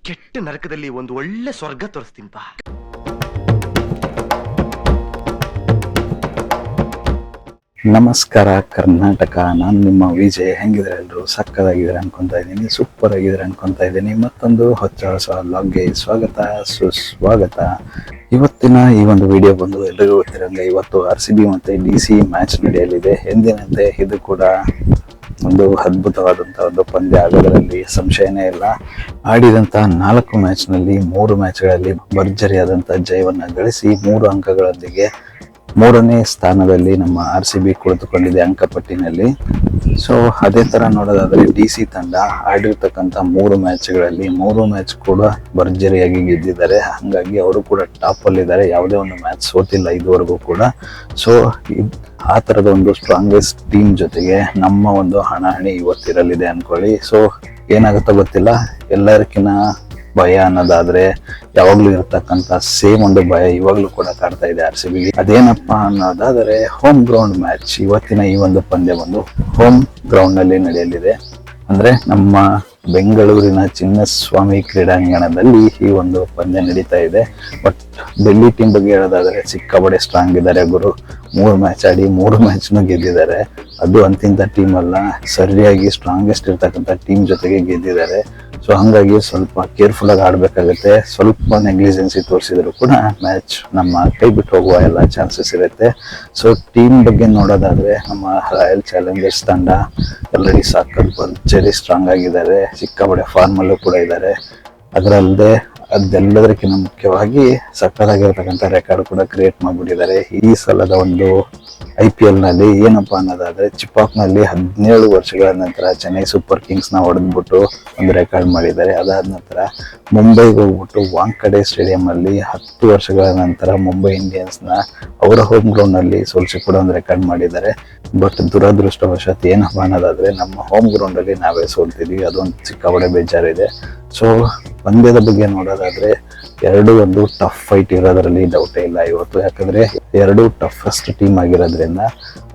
ಕೆಟ್ಟ ನರಕದಲ್ಲಿ ಒಂದು ಒಳ್ಳೆ ಸ್ವರ್ಗ ತೋರಿಸ್ತೀನಿ ಬಾ. ನಮಸ್ಕಾರ ಕರ್ನಾಟಕ, ನಾನು ನಿಮ್ಮ ವಿಜಯ್. ಹೆಂಗಿದ್ರೆ ಎಲ್ರು ಸಕ್ಕದಾಗಿದ್ದಾರೆ ಅನ್ಕೊಂತಾ ಇದ್ದೀನಿ, ಸೂಪರ್ ಆಗಿದ್ದಾರೆ ಅನ್ಕೊಂತಾ ಇದ್ದೀನಿ. ಮತ್ತೊಂದು ಹೊಸ ವ್ಲಾಗ್ಗೆ ಸ್ವಾಗತ ಸುಸ್ವಾಗತ. ಇವತ್ತಿನ ಈ ಒಂದು ವಿಡಿಯೋ ಬಂದು ಎಲ್ರಿಗೂ ಗೊತ್ತಿರಂಗೆ ಇವತ್ತು RCB ಮತ್ತೆ DC ಮ್ಯಾಚ್ ನಡೆಯಲಿದೆ. ಎಂದಿನಂತೆ ಇದು ಕೂಡ ಒಂದು ಅದ್ಭುತವಾದಂತಹ ಒಂದು ಪಂದ್ಯ ಆಗೋದರಲ್ಲಿ ಸಂಶಯನೇ ಇಲ್ಲ. ಆಡಿದಂತ 4 ಮ್ಯಾಚ್ನಲ್ಲಿ 3 ಮ್ಯಾಚ್ಗಳಲ್ಲಿ ಭರ್ಜರಿಯಾದಂತಹ ಜಯವನ್ನ ಗಳಿಸಿ 3 ಅಂಕಗಳೊಂದಿಗೆ 3ನೇ ಸ್ಥಾನದಲ್ಲಿ ನಮ್ಮ RCB ಕುಳಿತುಕೊಂಡಿದೆ ಅಂಕಪಟ್ಟಿನಲ್ಲಿ. ಸೊ ಅದೇ ತರ ನೋಡೋದಾದ್ರೆ DC ತಂಡ ಆಡಿರ್ತಕ್ಕಂಥ 3 ಮ್ಯಾಚ್ಗಳಲ್ಲಿ 3 ಮ್ಯಾಚ್ ಕೂಡ ಭರ್ಜರಿಯಾಗಿ ಗೆದ್ದಿದ್ದಾರೆ. ಹಂಗಾಗಿ ಅವರು ಕೂಡ ಟಾಪ್ ಅಲ್ಲಿ ಇದ್ದಾರೆ, ಯಾವುದೇ ಒಂದು ಮ್ಯಾಚ್ ಸೋತಿಲ್ಲ ಇದುವರೆಗೂ ಕೂಡ. ಸೊ ಆ ತರದ ಒಂದು ಸ್ಟ್ರಾಂಗೆಸ್ಟ್ ಟೀಮ್ ಜೊತೆಗೆ ನಮ್ಮ ಒಂದು ಹಣಾಹಣಿ ಇವತ್ತಿರಲಿದೆ ಅನ್ಕೊಳ್ಳಿ. ಸೊ ಏನಾಗುತ್ತೋ ಗೊತ್ತಿಲ್ಲ, ಎಲ್ಲರಿಗಿನ ಭಯ ಅನ್ನೋದಾದ್ರೆ ಯಾವಾಗ್ಲೂ ಇರತಕ್ಕಂತ ಸೇಮ್ ಒಂದು ಭಯ ಇವಾಗ್ಲೂ ಕೂಡ ಕಾಡ್ತಾ ಇದೆ RCB. ಅದೇನಪ್ಪಾ ಅನ್ನೋದಾದ್ರೆ ಹೋಮ್ ಗ್ರೌಂಡ್ ಮ್ಯಾಚ್. ಇವತ್ತಿನ ಈ ಒಂದು ಪಂದ್ಯ ಬಂದು ಹೋಮ್ ಗ್ರೌಂಡ್ ನಲ್ಲಿ ನಡೆಯಲಿದೆ. ಅಂದ್ರೆ ನಮ್ಮ ಬೆಂಗಳೂರಿನ ಚಿನ್ನಸ್ವಾಮಿ ಕ್ರೀಡಾಂಗಣದಲ್ಲಿ ಈ ಒಂದು ಪಂದ್ಯ ನಡೀತಾ ಇದೆ. ಬಟ್ ಡೆಲ್ಲಿ ಟೀಮ್ ಬಗ್ಗೆ ಹೇಳೋದಾದ್ರೆ ಸಿಕ್ಕಾಪಟ್ಟೆ ಸ್ಟ್ರಾಂಗ್ ಇದ್ದಾರೆ ಗುರು. 3 ಮ್ಯಾಚ್ ಆಡಿ 3 ಮ್ಯಾಚ್ನು ಗೆದ್ದಿದ್ದಾರೆ. ಅದು ಅಂತಿಂತ ಟೀಮ್ ಅಲ್ಲ, ಸರಿಯಾಗಿ ಸ್ಟ್ರಾಂಗೆಸ್ಟ್ ಇರ್ತಕ್ಕಂಥ ಟೀಮ್ ಜೊತೆಗೆ ಗೆದ್ದಿದ್ದಾರೆ. ಸೊ ಹಂಗಾಗಿ ಸ್ವಲ್ಪ ಕೇರ್ಫುಲ್ ಆಗಿ ಆಡ್ಬೇಕಾಗುತ್ತೆ. ಸ್ವಲ್ಪ ನೆಗ್ಲಿಜೆನ್ಸಿ ತೋರಿಸಿದ್ರು ಕೂಡ ಮ್ಯಾಚ್ ನಮ್ಮ ಕೈ ಬಿಟ್ಟು ಹೋಗುವ ಎಲ್ಲ ಚಾನ್ಸಸ್ ಇರುತ್ತೆ. ಸೊ ಟೀಮ್ ಬಗ್ಗೆ ನೋಡೋದಾದ್ರೆ ನಮ್ಮ ರಾಯಲ್ ಚಾಲೆಂಜರ್ಸ್ ತಂಡ ಆಲ್ರೆಡಿ ಸಾಕಷ್ಟು ಭರ್ಜರಿ ಸ್ಟ್ರಾಂಗ್ ಆಗಿದ್ದಾರೆ, ಸಿಕ್ಕಾಪಟ್ಟೆ ಫಾರ್ಮ್ ಅಲ್ಲೂ ಕೂಡ ಇದ್ದಾರೆ. ಅದರಲ್ಲದೆ ಅದೆಲ್ಲದಕ್ಕಿಂತ ಮುಖ್ಯವಾಗಿ ಸಕ್ಕತ್ತಾಗಿರ್ತಕ್ಕಂಥ ರೆಕಾರ್ಡ್ ಕೂಡ ಕ್ರಿಯೇಟ್ ಮಾಡ್ಬಿಟ್ಟಿದ್ದಾರೆ. ಈ ಸಲದ ಒಂದು IPL ನಲ್ಲಿ ಏನಪ್ಪಾ ಅನ್ನೋದಾದ್ರೆ ಚಿಪಾಕ್ ನಲ್ಲಿ 17 ವರ್ಷಗಳ ನಂತರ ಚೆನ್ನೈ ಸೂಪರ್ ಕಿಂಗ್ಸ್ ನ ಹೊಡೆದ್ಬಿಟ್ಟು ಒಂದು ರೆಕಾರ್ಡ್ ಮಾಡಿದ್ದಾರೆ. ಅದಾದ ನಂತರ ಮುಂಬೈಗೆ ಹೋಗ್ಬಿಟ್ಟು ವಾಂಖಡೆ ಸ್ಟೇಡಿಯಂ ಅಲ್ಲಿ 10 ವರ್ಷಗಳ ನಂತರ ಮುಂಬೈ ಇಂಡಿಯನ್ಸ್ ನ ಅವರ ಹೋಮ್ ಗ್ರೌಂಡ್ ನಲ್ಲಿ ಸೋಲಿಸಿ ಕೂಡ ಒಂದು ರೆಕಾರ್ಡ್ ಮಾಡಿದ್ದಾರೆ. ಬಟ್ ದುರದೃಷ್ಟವಶಾತ್ ಏನಪ್ಪಾ ಅನ್ನೋದಾದ್ರೆ ನಮ್ಮ ಹೋಮ್ ಗ್ರೌಂಡ್ ಅಲ್ಲಿ ನಾವೇ ಸೋಲ್ತಿದ್ವಿ, ಅದೊಂದು ಸಿಕ್ಕಾಪಟ್ಟೆ ಬೇಜಾರಿದೆ. ಸೊ ಪಂದ್ಯದ ಬಗ್ಗೆ ನೋಡೋದಾದ್ರೆ ಒಂದು ಟಫ್ ಫೈಟ್ ಇರೋದ್ರಲ್ಲಿ ಡೌಟೇ ಇಲ್ಲ ಇವತ್ತು. ಯಾಕಂದ್ರೆ 2 ಟಫೆಸ್ಟ್ ಟೀಮ್ ಆಗಿರೋದ್ರಿಂದ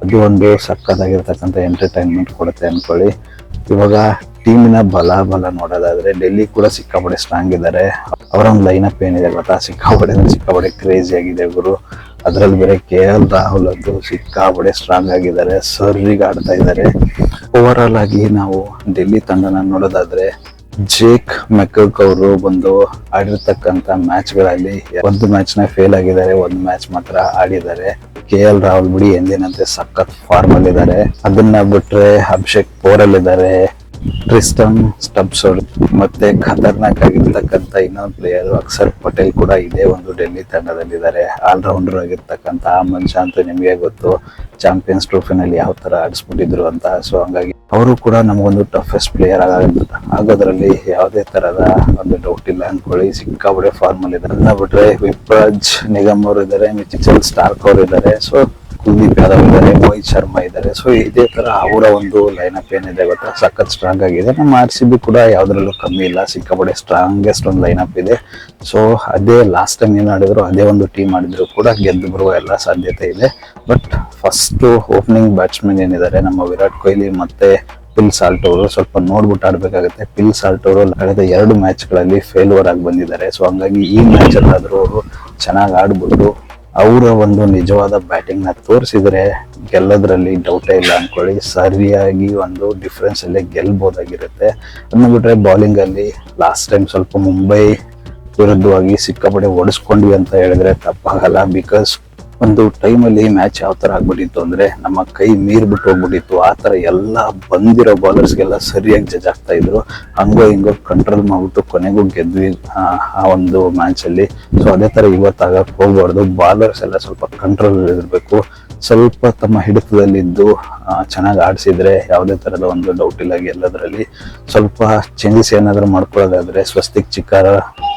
ಅದು ಒಂದು ಸಕ್ಕತ್ತಾಗಿರ್ತಕ್ಕಂಥ ಎಂಟರ್ಟೈನ್ಮೆಂಟ್ ಕೊಡುತ್ತೆ ಅನ್ಕೊಳ್ಳಿ. ಇವಾಗ ಟೀಮಿನ ಬಲ ನೋಡೋದಾದ್ರೆ ಡೆಲ್ಲಿ ಕೂಡ ಸಿಕ್ಕಾಪಟ್ಟೆ ಸ್ಟ್ರಾಂಗ್ ಇದ್ದಾರೆ. ಅವರ ಒಂದು ಲೈನಪ್ ಏನಿದೆ ಗೊತ್ತಾ, ಸಿಕ್ಕಾಪಟ್ಟೆ ಕ್ರೇಜಿ ಆಗಿದೆ ಗುರು. ಅದ್ರಲ್ಲಿ ಬೇರೆ KL ರಾಹುಲ್ ಅಂತೂ ಸಿಕ್ಕಾಪಟ್ಟೆ ಸ್ಟ್ರಾಂಗ್ ಆಗಿದ್ದಾರೆ, ಸರ್ರಿಗೆ ಆಡ್ತಾ ಇದ್ದಾರೆ. ಓವರ್ ಆಲ್ ಆಗಿ ನಾವು ಡೆಲ್ಲಿ ತಂಡನ ನೋಡೋದಾದ್ರೆ ಜೇಕ್ ಮೆಕರ್ಕ್ ಅವರು ಬಂದು ಆಡಿರ್ತಕ್ಕಂಥ ಮ್ಯಾಚ್ಗಳಲ್ಲಿ 1 ಮ್ಯಾಚ್ ನ ಫೇಲ್ ಆಗಿದ್ದಾರೆ, 1 ಮ್ಯಾಚ್ ಮಾತ್ರ ಆಡಿದ್ದಾರೆ. KL ರಾಹುಲ್ ಬಿಡಿ ಎಂದಿನಂತೆ ಸಖತ್ ಫಾರ್ಮ್ ಅಲ್ಲಿ ಇದ್ದಾರೆ. ಅದನ್ನ ಬಿಟ್ರೆ ಅಭಿಷೇಕ್ ಪೋರಲ್ ಇದ್ದಾರೆ, ಟ್ರಿಸ್ಟನ್ ಸ್ಟಬ್ಸ್ ಮತ್ತೆ ಖತರ್ನಾಕ್ ಆಗಿರ್ತಕ್ಕಂಥ ಇನ್ನೊಂದು ಪ್ಲೇಯರ್ ಅಕ್ಷರ್ ಪಟೇಲ್ ಕೂಡ ಇದೇ ಒಂದು ಡೆಲ್ಲಿ ತಂಡದಲ್ಲಿದ್ದಾರೆ. ಆಲ್ರೌಂಡರ್ ಆಗಿರ್ತಕ್ಕಂಥ ಆ ಮನುಷ್ಯ ಅಂತೂ ನಿಮಗೆ ಗೊತ್ತು, ಚಾಂಪಿಯನ್ಸ್ ಟ್ರೋಫಿನಲ್ಲಿ ಯಾವ ತರ ಆಡಿಸ್ಬಿಟ್ಟಿದ್ರು ಅಂತ. ಸೊ ಹಂಗಾಗಿ ಅವರು ಕೂಡ ನಮಗೊಂದು ಟಫೆಸ್ಟ್ ಪ್ಲೇಯರ್ ಆಗೋದ್ರಲ್ಲಿ ಯಾವುದೇ ತರದ ಒಂದು ಡೌಟ್ ಇಲ್ಲ ಅನ್ಕೊಳ್ಳಿ. ಸಿಕ್ಕಾಪಟ್ಟೆ ಫಾರ್ಮ್ ಅಲ್ಲಿ ಇದ್ದಾರೆ. ಅದನ್ನ ಬಿಟ್ರೆ ವಿಪ್ರಾಜ್ ನಿಗಮ್ ಅವರು ಇದ್ದಾರೆ, ಮಿಚೆಲ್ ಸ್ಟಾರ್ಕ್ ಅವರು ಇದ್ದಾರೆ, ಸೊ ಕುಲ್ದೀಪ್ ಯಾದವ್ ಇದ್ದಾರೆ, ಮೋಹಿತ್ ಶರ್ಮಾ ಇದ್ದಾರೆ. ಸೊ ಇದೇ ತರ ಅವರ ಒಂದು ಲೈನಪ್ ಏನಿದೆ ಗೊತ್ತಾ, ಸಖತ್ ಸ್ಟ್ರಾಂಗ್ ಆಗಿದೆ. ನಮ್ಮ RCB ಕೂಡ ಯಾವ್ದ್ರಲ್ಲೂ ಕಮ್ಮಿ ಇಲ್ಲ, ಸಿಕ್ಕಾಪಟ್ಟೆ ಸ್ಟ್ರಾಂಗೆಸ್ಟ್ ಒಂದು ಲೈನಪ್ ಇದೆ. ಸೊ ಅದೇ ಲಾಸ್ಟ್ ಟೈಮ್ ಏನ್ ಆಡಿದ್ರು ಅದೇ ಒಂದು ಟೀಮ್ ಆಡಿದ್ರು ಕೂಡ ಗೆದ್ದು ಬರುವ ಎಲ್ಲ ಸಾಧ್ಯತೆ ಇದೆ. ಬಟ್ ಫಸ್ಟ್ ಓಪನಿಂಗ್ ಬ್ಯಾಟ್ಸ್ಮನ್ ಏನಿದ್ದಾರೆ ನಮ್ಮ ವಿರಾಟ್ ಕೊಹ್ಲಿ ಮತ್ತೆ ಪಿಲ್ ಸಾಲ್ಟ್ ಅವರು ಸ್ವಲ್ಪ ನೋಡ್ಬಿಟ್ಟು ಆಡ್ಬೇಕಾಗುತ್ತೆ. ಪಿಲ್ ಸಾಲ್ಟ್ ಅವರು ಕಳೆದ 2 ಮ್ಯಾಚ್ಗಳಲ್ಲಿ ಫೇಲ್ಯೂರ್ ಆಗಿ ಬಂದಿದ್ದಾರೆ. ಸೊ ಹಂಗಾಗಿ ಈ ಮ್ಯಾಚ್ ಅಲ್ಲಾದ್ರೂ ಅವರು ಚೆನ್ನಾಗಿ ಆಡ್ಬಿಟ್ಟು ಅವರ ಒಂದು ನಿಜವಾದ ಬ್ಯಾಟಿಂಗ್ ನ ತೋರಿಸಿದ್ರೆ ಗೆಲ್ಲೋದ್ರಲ್ಲಿ ಡೌಟೇ ಇಲ್ಲ ಅನ್ಕೊಳ್ಳಿ. ಸರಿಯಾಗಿ ಒಂದು ಡಿಫ್ರೆನ್ಸ್ ಅಲ್ಲೇ ಗೆಲ್ಬೋದಾಗಿರುತ್ತೆ. ಅದನ್ನ ಬಿಟ್ರೆ ಬೌಲಿಂಗ್ ಅಲ್ಲಿ ಲಾಸ್ಟ್ ಟೈಮ್ ಸ್ವಲ್ಪ ಮುಂಬೈ ವಿರುದ್ಧವಾಗಿ ಸಿಕ್ಕಾಪಟ್ಟೆ ಹೊಡೆಸ್ಕೊಂಡ್ವಿ ಅಂತ ಹೇಳಿದ್ರೆ ತಪ್ಪಾಗಲ್ಲ. ಬಿಕಾಸ್ ಒಂದು ಟೈಮಲ್ಲಿ ಮ್ಯಾಚ್ ಯಾವ ತರ ಆಗ್ಬಿಟ್ಟಿತ್ತು ಅಂದ್ರೆ ನಮ್ಮ ಕೈ ಮೀರ್ಬಿಟ್ಟು ಹೋಗ್ಬಿಟ್ಟಿತ್ತು. ಆ ತರ ಎಲ್ಲ ಬಂದಿರೋ ಬೌಲರ್ಸ್ಗೆಲ್ಲ ಸರಿಯಾಗಿ ಜಡ್ಜ್ ಆಗ್ತಾ ಇದ್ರು. ಹಂಗೋ ಹಿಂಗೋ ಕಂಟ್ರೋಲ್ ಮಾಡ್ಬಿಟ್ಟು ಕೊನೆಗೂ ಗೆದ್ವಿ ಆ ಒಂದು ಮ್ಯಾಚ್ ಅಲ್ಲಿ. ಸೊ ಅದೇ ತರ ಇವತ್ತಾಗಕ್ಕೆ ಹೋಗ್ಬಾರ್ದು. ಬಾಲರ್ಸ್ ಎಲ್ಲ ಸ್ವಲ್ಪ ಕಂಟ್ರೋಲ್ ಇರಬೇಕು, ಸ್ವಲ್ಪ ತಮ್ಮ ಹಿಡಿತದಲ್ಲಿದ್ದು ಚೆನ್ನಾಗಿ ಆಡಿಸಿದ್ರೆ ಯಾವುದೇ ತರದ ಒಂದು ಡೌಟ್ ಇಲ್ಲ ಗೆಲ್ಲೋದ್ರಲ್ಲಿ. ಸ್ವಲ್ಪ ಚೇಂಜಸ್ ಏನಾದ್ರು ಮಾಡ್ಕೊಳ್ಳೋದಾದ್ರೆ ಸ್ವಸ್ತಿಕ್ ಚಿಕ್ಕಾರ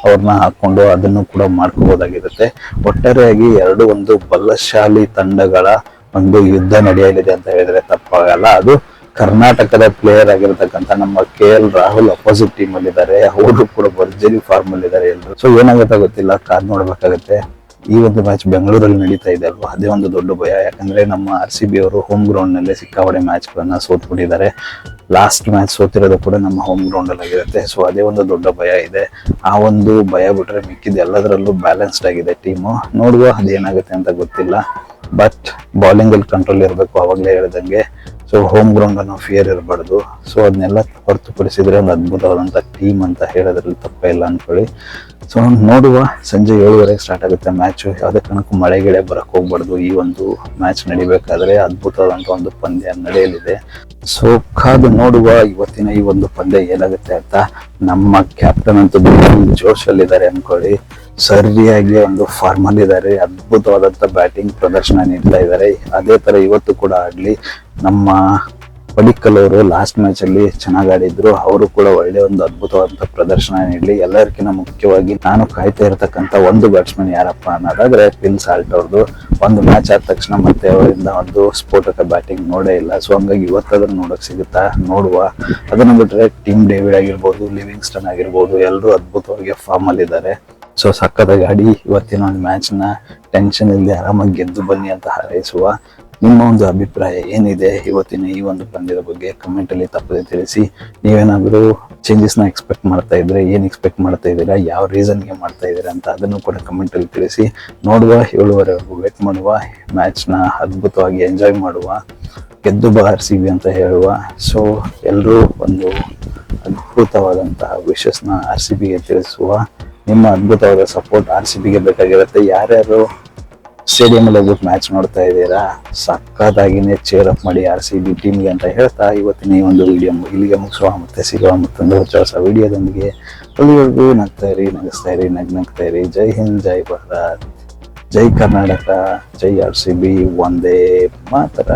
ಅವ್ರನ್ನ ಹಾಕೊಂಡು ಅದನ್ನು ಕೂಡ ಮಾಡ್ಕೋಬಹುದಾಗಿರುತ್ತೆ. ಒಟ್ಟಾರೆಯಾಗಿ ಒಂದು ಬಲಶಾಲಿ ತಂಡಗಳ ಒಂದು ಯುದ್ಧ ನಡೆಯಲಿದೆ ಅಂತ ಹೇಳಿದ್ರೆ ತಪ್ಪಾಗಲ್ಲ. ಅದು ಕರ್ನಾಟಕದ ಪ್ಲೇಯರ್ ಆಗಿರ್ತಕ್ಕಂಥ ನಮ್ಮ KL ರಾಹುಲ್ ಅಪೋಸಿಟ್ ಟೀಮ್ ಅಲ್ಲಿ ಇದ್ದಾರೆ. ಅವರು ಕೂಡ ಭರ್ಜರಿ ಫಾರ್ಮ್ ಅಲ್ಲಿ ಇದ್ದಾರೆ ಎಲ್ರು. ಸೊ ಏನಾಗುತ್ತೆ ಗೊತ್ತಿಲ್ಲ, ಕಾದ್ ನೋಡ್ಬೇಕಾಗತ್ತೆ. ಈ ಒಂದು ಮ್ಯಾಚ್ ಬೆಂಗಳೂರಲ್ಲಿ ನಡೀತಾ ಇದೆ ಅಲ್ವಾ, ಅದೇ ಒಂದು ದೊಡ್ಡ ಭಯ. ಯಾಕಂದ್ರೆ ನಮ್ಮ RCB ಅವರು ಹೋಮ್ ಗ್ರೌಂಡ್ ನಲ್ಲೇ ಸಿಕ್ಕಾಪಟ್ಟೆ ಮ್ಯಾಚ್ ಗಳನ್ನ ಸೋತ್ಬಿಟ್ಟಿದ್ದಾರೆ. ಲಾಸ್ಟ್ ಮ್ಯಾಚ್ ಸೋತಿರೋದು ಕೂಡ ನಮ್ಮ ಹೋಮ್ ಗ್ರೌಂಡ್ ಅಲ್ಲಿ ಆಗಿರುತ್ತೆ. ಸೊ ಅದೇ ಒಂದು ದೊಡ್ಡ ಭಯ ಇದೆ. ಆ ಒಂದು ಭಯ ಬಿಟ್ರೆ ಮಿಕ್ಕಿದ ಎಲ್ಲದರಲ್ಲೂ ಬ್ಯಾಲೆನ್ಸ್ಡ್ ಆಗಿದೆ ಟೀಮು. ನೋಡುವ ಅದೇನಾಗುತ್ತೆ ಅಂತ ಗೊತ್ತಿಲ್ಲ. ಬಟ್ ಬೌಲಿಂಗ್ ಅಲ್ಲಿ ಕಂಟ್ರೋಲ್ ಇರಬೇಕು, ಅವಾಗಲೇ ಹೇಳ್ದಂಗೆ. ಸೊ ಹೋಮ್ ಗ್ರೌಂಡ್ ಅನ್ನೋ ಫಿಯರ್ ಇರಬಾರ್ದು. ಸೊ ಅದನ್ನೆಲ್ಲ ಹೊರತುಪಡಿಸಿದ್ರೆ ಒಂದು ಅದ್ಭುತವಾದಂಥ ಟೀಮ್ ಅಂತ ಹೇಳೋದ್ರಲ್ಲಿ ತಪ್ಪೇ ಇಲ್ಲ ಅನ್ಕೊಳ್ಳಿ. ಸೊ ನೋಡುವ, ಸಂಜೆ 7:30 ಸ್ಟಾರ್ಟ್ ಆಗುತ್ತೆ ಮ್ಯಾಚು. ಯಾವುದೇ ಕಾರಣಕ್ಕೂ ಮಳೆಗಿಳೆ ಬರಕ್ ಹೋಗ್ಬಾರ್ದು. ಈ ಒಂದು ಮ್ಯಾಚ್ ನಡಿಬೇಕಾದ್ರೆ ಅದ್ಭುತವಾದಂಥ ಒಂದು ಪಂದ್ಯ ನಡೆಯಲಿದೆ. ಸೊ ಕಾದು ನೋಡುವ ಇವತ್ತಿನ ಈ ಒಂದು ಪಂದ್ಯ ಏನಾಗುತ್ತೆ ಅಂತ. ನಮ್ಮ ಕ್ಯಾಪ್ಟನ್ ಅಂತೂ ಜೋಶಲ್ಲಿದ್ದಾರೆ ಅನ್ಕೊಳ್ಳಿ. ಸರಿಯಾಗಿ ಒಂದು ಫಾರ್ಮಲ್ ಇದ್ದಾರೆ. ಅದ್ಭುತವಾದಂತ ಬ್ಯಾಟಿಂಗ್ ಪ್ರದರ್ಶನ ನೀಡ್ತಾ ಇದ್ದಾರೆ. ಅದೇ ತರ ಇವತ್ತು ಕೂಡ ಆಡ್ಲಿ. ನಮ್ಮ ಪಡಿಕ್ಕಲ್ ಅವರು ಲಾಸ್ಟ್ ಮ್ಯಾಚ್ ಅಲ್ಲಿ ಚೆನ್ನಾಗಿ ಆಡಿದ್ರು. ಅವರು ಕೂಡ ಒಳ್ಳೆ ಒಂದು ಅದ್ಭುತವಾದಂತ ಪ್ರದರ್ಶನ ನೀಡಲಿ. ಎಲ್ಲರಿಗಿಂತ ಮುಖ್ಯವಾಗಿ ನಾನು ಕಾಯ್ತಾ ಇರತಕ್ಕಂತ ಒಂದು ಬ್ಯಾಟ್ಸ್ಮನ್ ಯಾರಪ್ಪ ಅನ್ನೋದಾದ್ರೆ ಫಿಲ್ ಸಾಲ್ಟ್ ಅವ್ರದ್ದು. ಒಂದು ಮ್ಯಾಚ್ ಆದ ತಕ್ಷಣ ಮತ್ತೆ ಅವರಿಂದ ಒಂದು ಸ್ಫೋಟಕ ಬ್ಯಾಟಿಂಗ್ ನೋಡೇ ಇಲ್ಲ. ಸೊ ಹಂಗಾಗಿ ಇವತ್ತಾದ್ರೂ ನೋಡಕ್ ಸಿಗುತ್ತಾ ನೋಡುವ. ಅದನ್ನ ಬಿಟ್ರೆ ಟಿಮ್ ಡೇವಿಡ್ ಆಗಿರ್ಬೋದು, ಲಿವಿಂಗ್ಸ್ಟನ್ ಆಗಿರ್ಬೋದು, ಎಲ್ಲರೂ ಅದ್ಭುತವಾಗಿ ಫಾರ್ಮ್ ಅಲ್ಲಿ ಇದ್ದಾರೆ. ಸೊ ಸಕ್ಕತ್ತಾಗಿ ಆಡಿ ಇವತ್ತಿನ ಒಂದು ಮ್ಯಾಚ್ ನ ಟೆನ್ಷನ್ ಇಲ್ಲದೆ ಆರಾಮಾಗಿ ಗೆದ್ದು ಬನ್ನಿ ಅಂತ ಹಾರೈಸುವ. ನಿಮ್ಮ ಒಂದು ಅಭಿಪ್ರಾಯ ಏನಿದೆ ಇವತ್ತಿನ ಈ ಒಂದು ಪಂದ್ಯದ ಬಗ್ಗೆ ಕಮೆಂಟ್ ಅಲ್ಲಿ ತಪ್ಪದೆ ತಿಳಿಸಿ. ನೀವೇನಾದ್ರೂ ಚೇಂಜಸ್ ನ ಎಕ್ಸ್ಪೆಕ್ಟ್ ಮಾಡ್ತಾ ಇದ್ರೆ, ಏನ್ ಎಕ್ಸ್ಪೆಕ್ಟ್ ಮಾಡ್ತಾ ಇದ್ದೀರಾ, ಯಾವ ರೀಸನ್ಗೆ ಮಾಡ್ತಾ ಇದ್ದೀರಾ ಅಂತ ಅದನ್ನು ಕೂಡ ಕಮೆಂಟ್ ಅಲ್ಲಿ ತಿಳಿಸಿ. ನೋಡುವ, 7:30ವರೆಗೂ ವೇಟ್ ಮಾಡುವ, ಮ್ಯಾಚ್ ನ ಅದ್ಭುತವಾಗಿ ಎಂಜಾಯ್ ಮಾಡುವ, ಗೆದ್ದು ಬಾ RCB ಅಂತ ಹೇಳುವ. ಸೊ ಎಲ್ಲರೂ ಒಂದು ಅದ್ಭುತವಾದಂತಹ ವಿಶಸ್ ನ RCBಗೆ ತಿಳಿಸುವ. ನಿಮ್ಮ ಅದ್ಭುತವಾದ ಸಪೋರ್ಟ್ RCBಗೆ ಬೇಕಾಗಿರುತ್ತೆ. ಯಾರ್ಯಾರು ಸ್ಟೇಡಿಯಂ ಅಲ್ಲಿ ಹೋಗ್ಬಿಟ್ಟು ಮ್ಯಾಚ್ ನೋಡ್ತಾ ಇದ್ದೀರಾ, ಸಕ್ಕತ್ತಾಗಿನೇ ಚೇರ್ ಅಪ್ ಮಾಡಿ RCB ಟೀಮ್ಗೆ ಅಂತ ಹೇಳ್ತಾ ಇವತ್ತಿನ ಈ ಒಂದು ವಿಡಿಯೋ ಇಲ್ಲಿಗೆ ಮುಗಿಸುವ. ಮತ್ತೆ ಸಿಗುವ ಮತ್ತೊಂದು ಹೊಸ ವಿಡಿಯೋದೊಂದಿಗೆ. ಅಲ್ಲಿವರೆಗೂ ನಗ್ತಾ ಇರಿ, ನಗಿಸ್ತಾ ಇರಿ, ನಗ್ತಾ ಇರಿ. ಜೈ ಹಿಂದ್, ಜೈ ಭಾರತ್, ಜೈ ಕರ್ನಾಟಕ, ಜೈ RCB, ವಂದೇ ಮಾತರ.